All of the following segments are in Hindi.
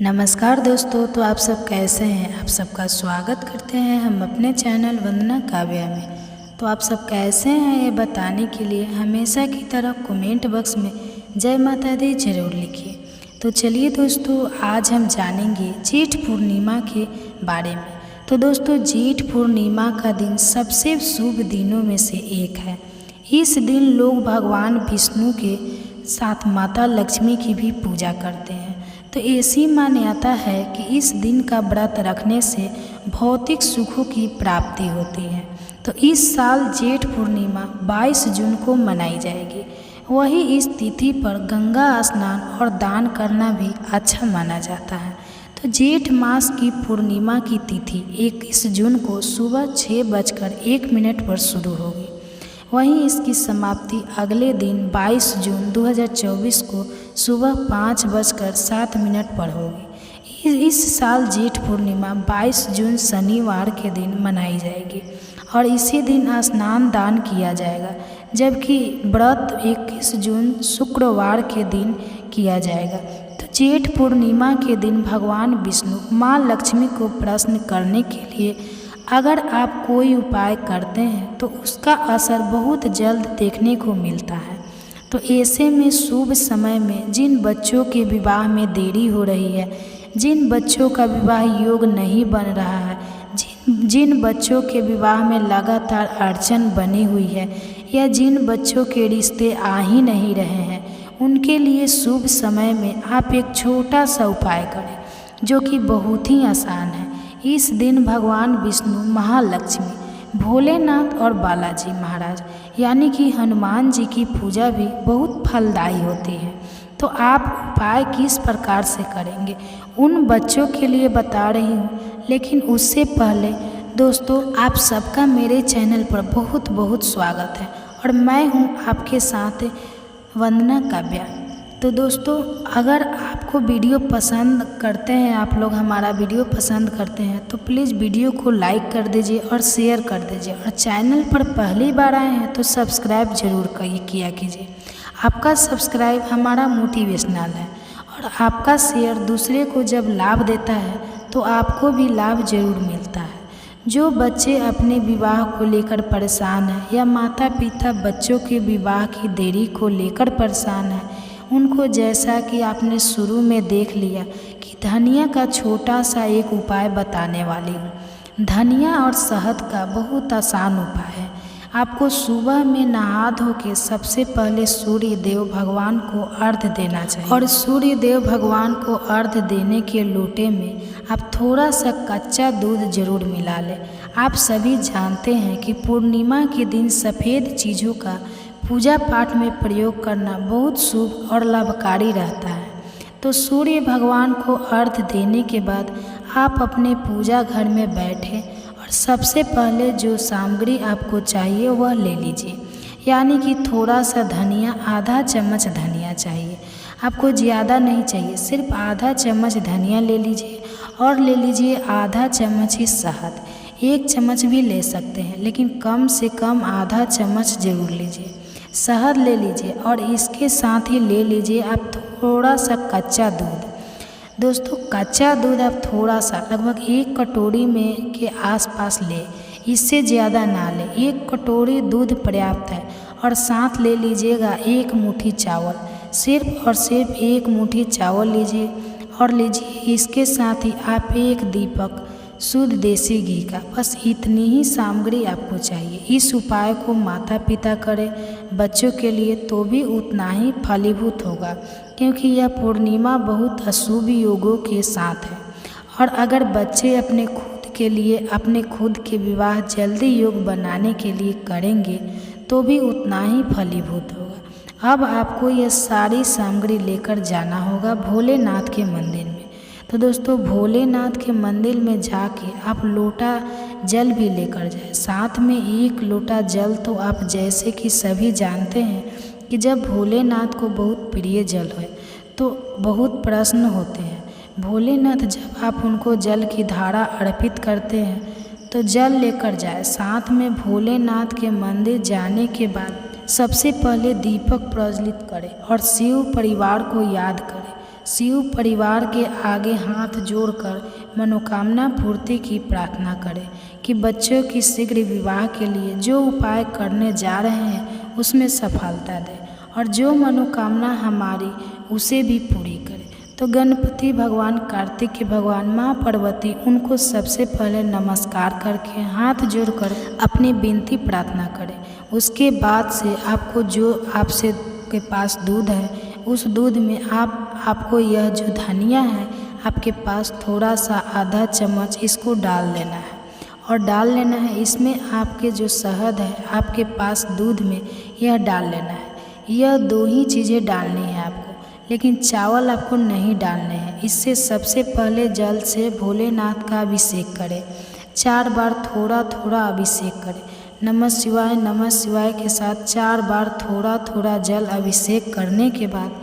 नमस्कार दोस्तों। तो आप सब कैसे हैं? आप सबका स्वागत करते हैं हम अपने चैनल वंदना काव्या में। तो आप सब कैसे हैं ये बताने के लिए हमेशा की तरह कमेंट बॉक्स में जय माता दी जरूर लिखिए। तो चलिए दोस्तों, आज हम जानेंगे जेठ पूर्णिमा के बारे में। तो दोस्तों, जेठ पूर्णिमा का दिन सबसे शुभ दिनों में से एक है। इस दिन लोग भगवान विष्णु के साथ माता लक्ष्मी की भी पूजा करते हैं। तो ऐसी मान्यता है कि इस दिन का व्रत रखने से भौतिक सुखों की प्राप्ति होती है। तो इस साल जेठ पूर्णिमा 22 जून को मनाई जाएगी। वही इस तिथि पर गंगा स्नान और दान करना भी अच्छा माना जाता है। तो जेठ मास की पूर्णिमा की तिथि 21 जून को सुबह 6:01 पर शुरू होगी। वहीं इसकी समाप्ति अगले दिन 22 जून 2024 को सुबह 5:07 पर होगी। इस साल जेठ पूर्णिमा 22 जून शनिवार के दिन मनाई जाएगी और इसी दिन स्नान दान किया जाएगा, जबकि व्रत 21 जून शुक्रवार के दिन किया जाएगा। तो जेठ पूर्णिमा के दिन भगवान विष्णु माँ लक्ष्मी को प्रसन्न करने के लिए अगर आप कोई उपाय करते हैं तो उसका असर बहुत जल्द देखने को मिलता है। तो ऐसे में शुभ समय में जिन बच्चों के विवाह में देरी हो रही है, जिन बच्चों का विवाह योग नहीं बन रहा है, जिन बच्चों के विवाह में लगातार अड़चन बनी हुई है, या जिन बच्चों के रिश्ते आ ही नहीं रहे हैं, उनके लिए शुभ समय में आप एक छोटा सा उपाय करें जो कि बहुत ही आसान है। इस दिन भगवान विष्णु, महालक्ष्मी, भोलेनाथ और बालाजी महाराज यानी कि हनुमान जी की पूजा भी बहुत फलदायी होती है। तो आप उपाय किस प्रकार से करेंगे उन बच्चों के लिए बता रही हूँ, लेकिन उससे पहले दोस्तों, आप सबका मेरे चैनल पर बहुत बहुत स्वागत है और मैं हूँ आपके साथ वंदना काव्या। तो दोस्तों, अगर आपको वीडियो पसंद करते हैं, आप लोग हमारा वीडियो पसंद करते हैं, तो प्लीज़ वीडियो को लाइक कर दीजिए और शेयर कर दीजिए, और चैनल पर पहली बार आए हैं तो सब्सक्राइब जरूर किया कीजिए। आपका सब्सक्राइब हमारा मोटिवेशनल है और आपका शेयर दूसरे को जब लाभ देता है तो आपको भी लाभ जरूर मिलता है। जो बच्चे अपने विवाह को लेकर परेशान हैं या माता पिता बच्चों के विवाह की देरी को लेकर परेशान हैं, उनको जैसा कि आपने शुरू में देख लिया कि धनिया का छोटा सा एक उपाय बताने वाली हूँ। धनिया और शहद का बहुत आसान उपाय है। आपको सुबह में नहा धो के सबसे पहले सूर्य देव भगवान को अर्घ्य देना चाहिए, और सूर्य देव भगवान को अर्घ्य देने के लोटे में आप थोड़ा सा कच्चा दूध जरूर मिला लें। आप सभी जानते हैं कि पूर्णिमा के दिन सफ़ेद चीज़ों का पूजा पाठ में प्रयोग करना बहुत शुभ और लाभकारी रहता है। तो सूर्य भगवान को अर्घ्य देने के बाद आप अपने पूजा घर में बैठे और सबसे पहले जो सामग्री आपको चाहिए वह ले लीजिए, यानी कि थोड़ा सा धनिया, आधा चम्मच धनिया चाहिए। आपको ज़्यादा नहीं चाहिए, सिर्फ आधा चम्मच धनिया ले लीजिए, और ले लीजिए आधा चम्मच ही शहद। 1 चम्मच भी ले सकते हैं, लेकिन कम से कम आधा चम्मच ज़रूर लीजिए। शहद ले लीजिए और इसके साथ ही ले लीजिए आप थोड़ा सा कच्चा दूध। दोस्तों, कच्चा दूध आप थोड़ा सा, लगभग 1 कटोरी में के आसपास ले, इससे ज़्यादा ना ले। 1 कटोरी दूध पर्याप्त है। और साथ ले लीजिएगा 1 मुट्ठी चावल, सिर्फ और सिर्फ 1 मुट्ठी चावल लीजिए, और लीजिए इसके साथ ही आप 1 दीपक शुद्ध देसी घी का। बस इतनी ही सामग्री आपको चाहिए। इस उपाय को माता पिता करें बच्चों के लिए तो भी उतना ही फलीभूत होगा, क्योंकि यह पूर्णिमा बहुत अशुभ योगों के साथ है। और अगर बच्चे अपने खुद के विवाह जल्दी योग बनाने के लिए करेंगे तो भी उतना ही फलीभूत होगा। अब आपको यह सारी सामग्री लेकर जाना होगा भोलेनाथ के मंदिर में। तो दोस्तों, भोलेनाथ के मंदिर में जाके आप लोटा जल भी लेकर जाए। साथ में 1 लोटा जल तो आप जैसे कि सभी जानते हैं कि जब भोलेनाथ को बहुत प्रिय जल है तो बहुत प्रसन्न होते हैं। भोलेनाथ जब आप उनको जल की धारा अर्पित करते हैं तो जल लेकर जाए। साथ में भोलेनाथ के मंदिर जाने के बाद सबसे पहले दीपक प्रज्वलित करें और शिव परिवार को याद करें। शिव परिवार के आगे हाथ जोड़कर मनोकामना पूर्ति की प्रार्थना करें कि बच्चों की शीघ्र विवाह के लिए जो उपाय करने जा रहे हैं उसमें सफलता दें और जो मनोकामना हमारी उसे भी पूरी करे। तो गणपति भगवान, कार्तिक के भगवान, माँ पार्वती, उनको सबसे पहले नमस्कार करके हाथ जोड़कर अपनी विनती प्रार्थना करें। उसके बाद से आपको जो आपसे के पास दूध है उस दूध में आपको यह जो धनिया है आपके पास थोड़ा सा आधा चम्मच इसको डाल लेना है और डाल लेना है। इसमें आपके जो शहद है आपके पास दूध में यह डाल लेना है। यह 2 ही चीज़ें डालनी है आपको, लेकिन चावल आपको नहीं डालने हैं। इससे सबसे पहले जल से भोलेनाथ का अभिषेक करें। 4 बार थोड़ा थोड़ा अभिषेक करें। नमः शिवाय के साथ 4 बार थोड़ा थोड़ा जल अभिषेक करने के बाद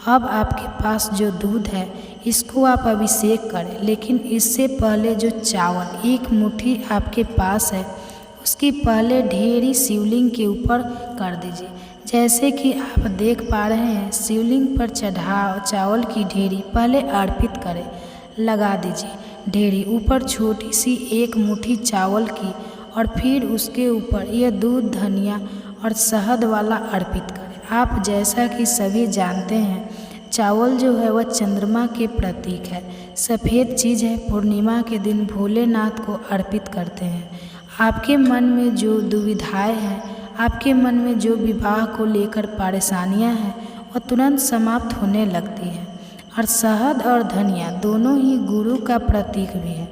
अब आपके पास जो दूध है इसको आप अभिषेक करें। लेकिन इससे पहले जो चावल 1 मुट्ठी आपके पास है उसकी पहले ढेरी शिवलिंग के ऊपर कर दीजिए। जैसे कि आप देख पा रहे हैं शिवलिंग पर चावल की ढेरी पहले अर्पित करें, लगा दीजिए ढेरी ऊपर छोटी सी 1 मुट्ठी चावल की और फिर उसके ऊपर यह दूध, धनिया और शहद वाला अर्पित करें। आप जैसा कि सभी जानते हैं चावल जो है वह चंद्रमा के प्रतीक है, सफ़ेद चीज़ है। पूर्णिमा के दिन भोलेनाथ को अर्पित करते हैं। आपके मन में जो दुविधाएं हैं, आपके मन में जो विवाह को लेकर परेशानियां हैं वह तुरंत समाप्त होने लगती है। और शहद और धनिया दोनों ही गुरु का प्रतीक भी है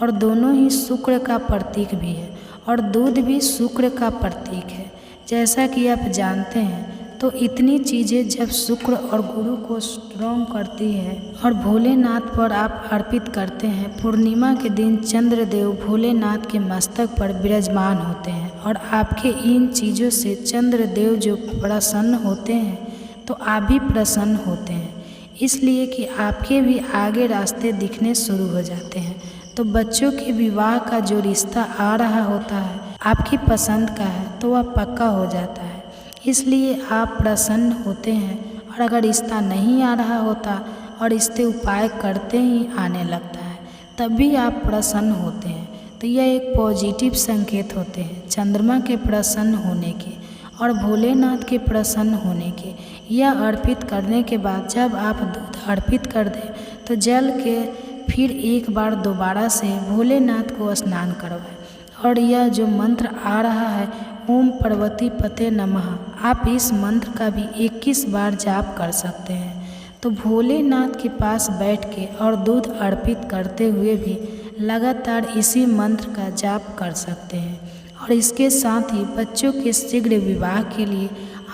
और दोनों ही शुक्र का प्रतीक भी है और दूध भी शुक्र का प्रतीक है। जैसा कि आप जानते हैं तो इतनी चीज़ें जब शुक्र और गुरु को स्ट्रॉन्ग करती है और भोलेनाथ पर आप अर्पित करते हैं, पूर्णिमा के दिन चंद्रदेव भोलेनाथ के मस्तक पर विराजमान होते हैं और आपके इन चीज़ों से चंद्रदेव जो प्रसन्न होते हैं तो आप भी प्रसन्न होते हैं, इसलिए कि आपके भी आगे रास्ते दिखने शुरू हो जाते हैं। तो बच्चों के विवाह का जो रिश्ता आ रहा होता है आपकी पसंद का है तो वह पक्का हो जाता है, इसलिए आप प्रसन्न होते हैं। और अगर रिश्ता नहीं आ रहा होता और इसके उपाय करते ही आने लगता है तब भी आप प्रसन्न होते हैं। तो यह एक पॉजिटिव संकेत होते हैं चंद्रमा के प्रसन्न होने के और भोलेनाथ के प्रसन्न होने के। यह अर्पित करने के बाद जब आप दूध अर्पित कर दें तो जल के फिर एक बार दोबारा से भोलेनाथ को स्नान करवाएं। और यह जो मंत्र आ रहा है ओम पार्वती पते नमः, आप इस मंत्र का भी 21 बार जाप कर सकते हैं। तो भोलेनाथ के पास बैठ के और दूध अर्पित करते हुए भी लगातार इसी मंत्र का जाप कर सकते हैं। और इसके साथ ही बच्चों के शीघ्र विवाह के लिए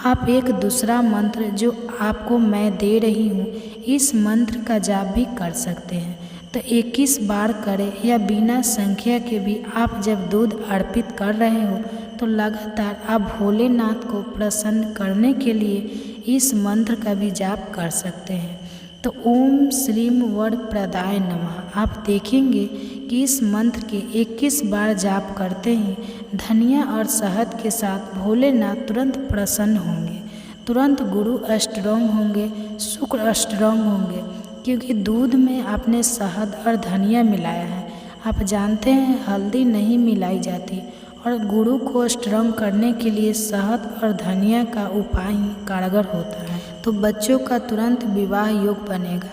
आप एक दूसरा मंत्र जो आपको मैं दे रही हूँ इस मंत्र का जाप भी कर सकते हैं। तो 21 बार करें या बिना संख्या के भी आप जब दूध अर्पित कर रहे हो तो लगातार आप भोलेनाथ को प्रसन्न करने के लिए इस मंत्र का भी जाप कर सकते हैं। तो ओम श्रीम वरप्रदाय नमः आप देखेंगे कि इस मंत्र के 21 बार जाप करते ही धनिया और शहद के साथ भोलेनाथ तुरंत प्रसन्न होंगे, तुरंत गुरु स्ट्रॉन्ग होंगे, शुक्र स्ट्रॉन्ग होंगे, क्योंकि दूध में आपने शहद और धनिया मिलाया है। आप जानते हैं हल्दी नहीं मिलाई जाती और गुरु को स्ट्रॉन्ग करने के लिए शहद और धनिया का उपाय ही कारगर होता है। तो बच्चों का तुरंत विवाह योग बनेगा।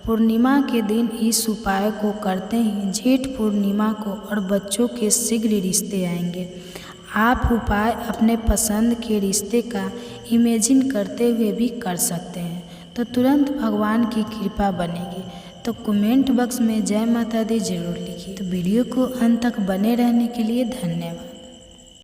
पूर्णिमा के दिन इस उपाय को करते ही जेठ पूर्णिमा को और बच्चों के शीघ्र रिश्ते आएंगे। आप उपाय अपने पसंद के रिश्ते का इमेजिन करते हुए भी कर सकते हैं, तो तुरंत भगवान की कृपा बनेगी। तो कमेंट बॉक्स में जय माता दी जरूर लिखिए। तो वीडियो को अंत तक बने रहने के लिए धन्यवाद।